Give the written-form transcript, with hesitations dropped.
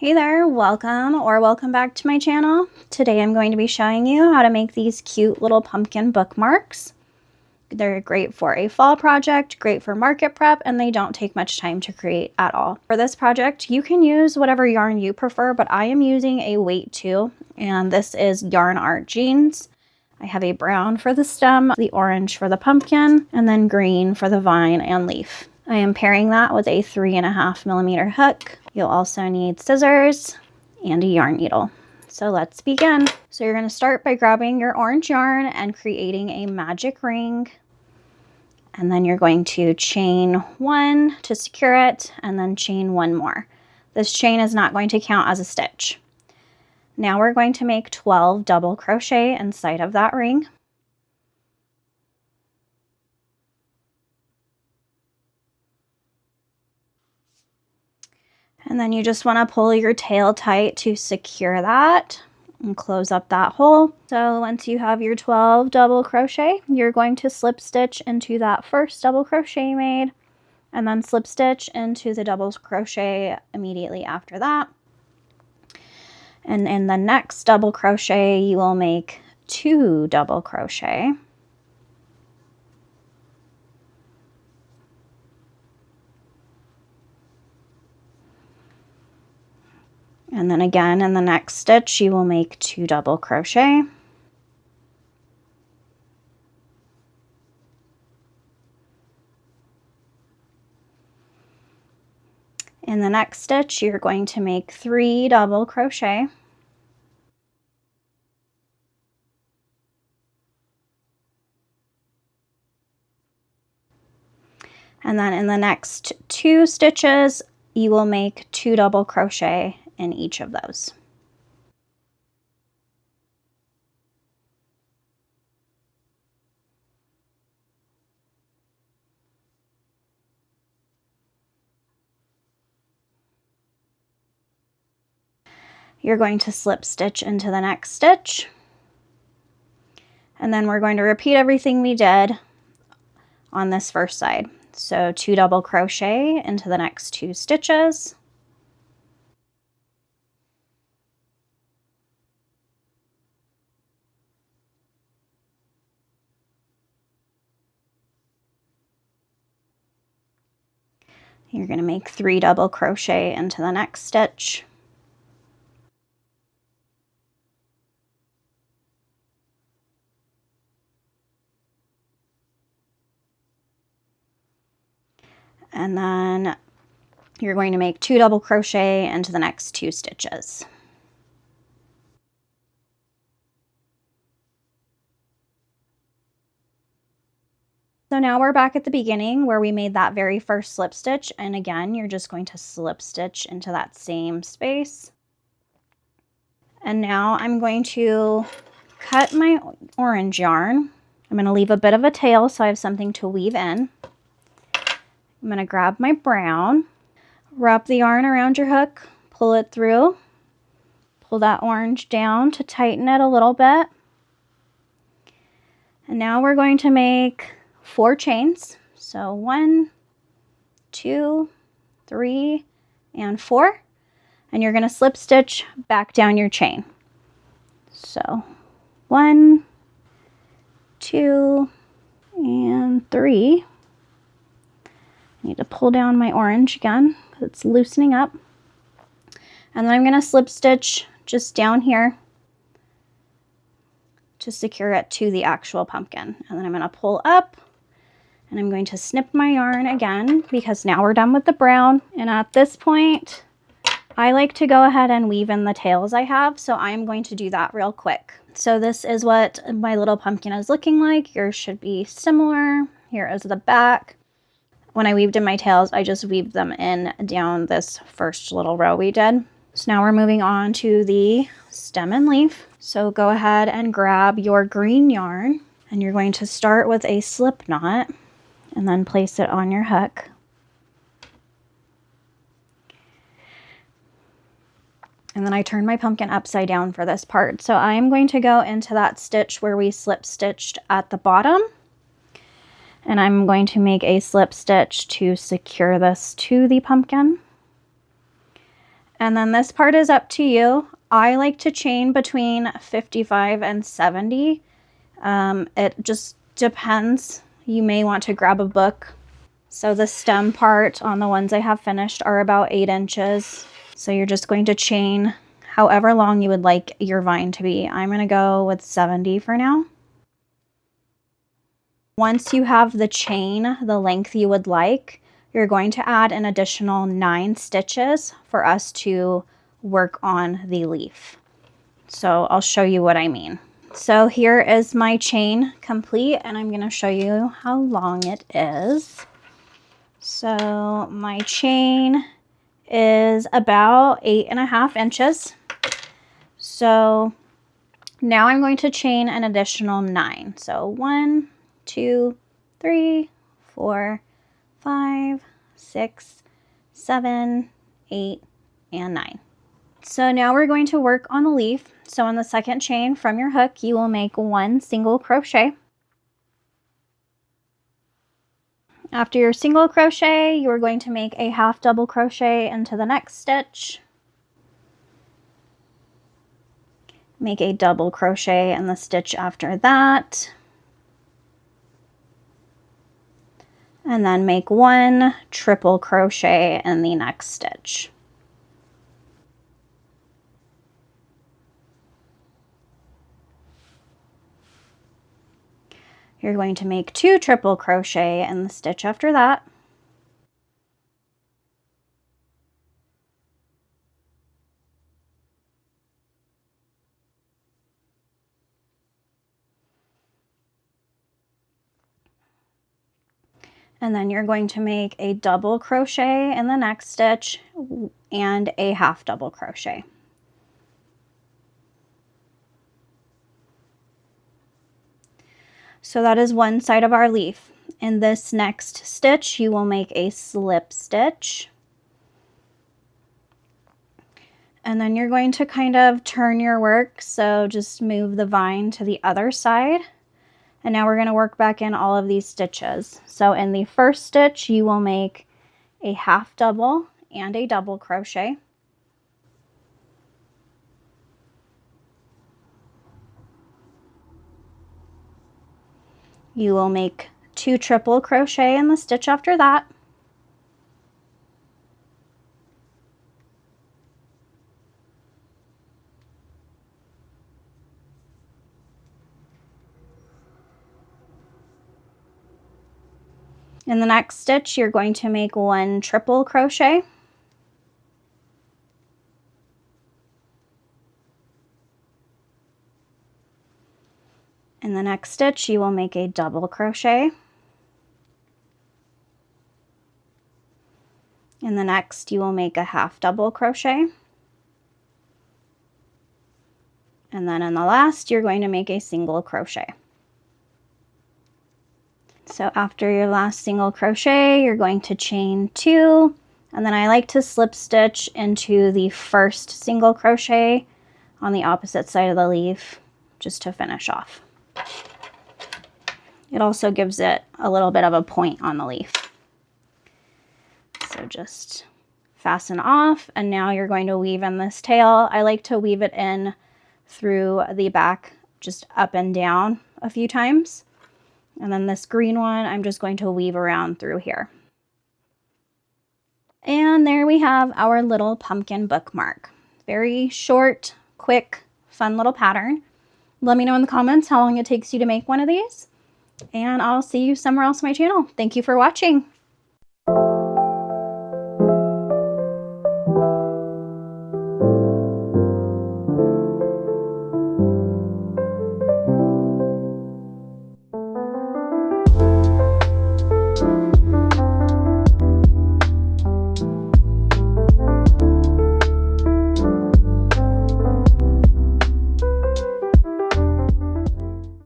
Hey there, welcome back to my channel. Today I'm going to be showing you how to make these cute little pumpkin bookmarks. They're great for a fall project, great for market prep, and they don't take much time to create at all. For this project, you can use whatever yarn you prefer, but I am using a weight 2, and this is Yarn Art Jeans. I have a brown for the stem, the orange for the pumpkin, and then green for the vine and leaf. I am pairing that with a 3.5mm hook. You'll also need scissors and a yarn needle. So let's begin. So you're going to start by grabbing your orange yarn and creating a magic ring. And then you're going to chain 1 to secure it and then chain 1 more. This chain is not going to count as a stitch. Now we're going to make 12 double crochet inside of that ring. And then you just want to pull your tail tight to secure that and close up that hole. So once you have your 12 double crochet, you're going to slip stitch into that first double crochet you made and then slip stitch into the double crochet immediately after that. And in the next double crochet, you will make 2 double crochet. And then again, in the next stitch, you will make 2 double crochet. In the next stitch, you're going to make 3 double crochet. And then in the next 2 stitches, you will make 2 double crochet in each of those. You're going to slip stitch into the next stitch. And then we're going to repeat everything we did on this first side. So 2 double crochet into the next 2 stitches. You're going to make 3 double crochet into the next stitch. And then you're going to make 2 double crochet into the next 2 stitches. So now we're back at the beginning where we made that very first slip stitch, and again you're just going to slip stitch into that same space. And now I'm going to cut my orange yarn. I'm going to leave a bit of a tail so I have something to weave in. I'm going to grab my brown, wrap the yarn around your hook, pull it through, pull that orange down to tighten it a little bit. And now we're going to make 4 chains. So 1, 2, 3, and 4. And you're going to slip stitch back down your chain. So 1, 2, and 3. I need to pull down my orange again because it's loosening up. And then I'm going to slip stitch just down here to secure it to the actual pumpkin. And then I'm going to pull up and I'm going to snip my yarn again because now we're done with the brown. And at this point, I like to go ahead and weave in the tails I have. So I'm going to do that real quick. So this is what my little pumpkin is looking like. Yours should be similar. Here is the back. When I weaved in my tails, I just weaved them in down this first little row we did. So now we're moving on to the stem and leaf. So go ahead and grab your green yarn and you're going to start with a slip knot and then place it on your hook. And then I turned my pumpkin upside down for this part. So I'm going to go into that stitch where we slip stitched at the bottom. And I'm going to make a slip stitch to secure this to the pumpkin. And then this part is up to you. I like to chain between 55 and 70. It just depends. You may want to grab a book. So the stem part on the ones I have finished are about 8 inches. So you're just going to chain however long you would like your vine to be. I'm going to go with 70 for now. Once you have the chain the length you would like, you're going to add an additional 9 stitches for us to work on the leaf. So I'll show you what I mean. So here is my chain complete, and I'm going to show you how long it is. So my chain is about 8.5 inches. So now I'm going to chain an additional 9. So 1, 2, 3, 4, 5, 6, 7, 8, and 9. So now we're going to work on the leaf. So on the second chain from your hook, you will make 1 single crochet. After your single crochet, you are going to make a half double crochet into the next stitch. Make a double crochet in the stitch after that. And then make 1 triple crochet in the next stitch. You're going to make 2 triple crochet in the stitch after that. And then you're going to make a double crochet in the next stitch and a half double crochet. So that is one side of our leaf. In this next stitch, you will make a slip stitch. And then you're going to kind of turn your work. So just move the vine to the other side. And now we're going to work back in all of these stitches. So in the first stitch, you will make a half double and a double crochet. You will make 2 triple crochet in the stitch after that. In the next stitch, you're going to make 1 triple crochet. In the next stitch, you will make a double crochet. In the next, you will make a half double crochet. And then in the last, you're going to make a single crochet. So after your last single crochet, you're going to chain 2, and then I like to slip stitch into the first single crochet on the opposite side of the leaf just to finish off. It also gives it a little bit of a point on the leaf. So just fasten off, and now you're going to weave in this tail. I like to weave it in through the back, just up and down a few times. And then this green one, I'm just going to weave around through here. And there we have our little pumpkin bookmark. Very short, quick, fun little pattern. Let me know in the comments how long it takes you to make one of these. And I'll see you somewhere else on my channel. Thank you for watching.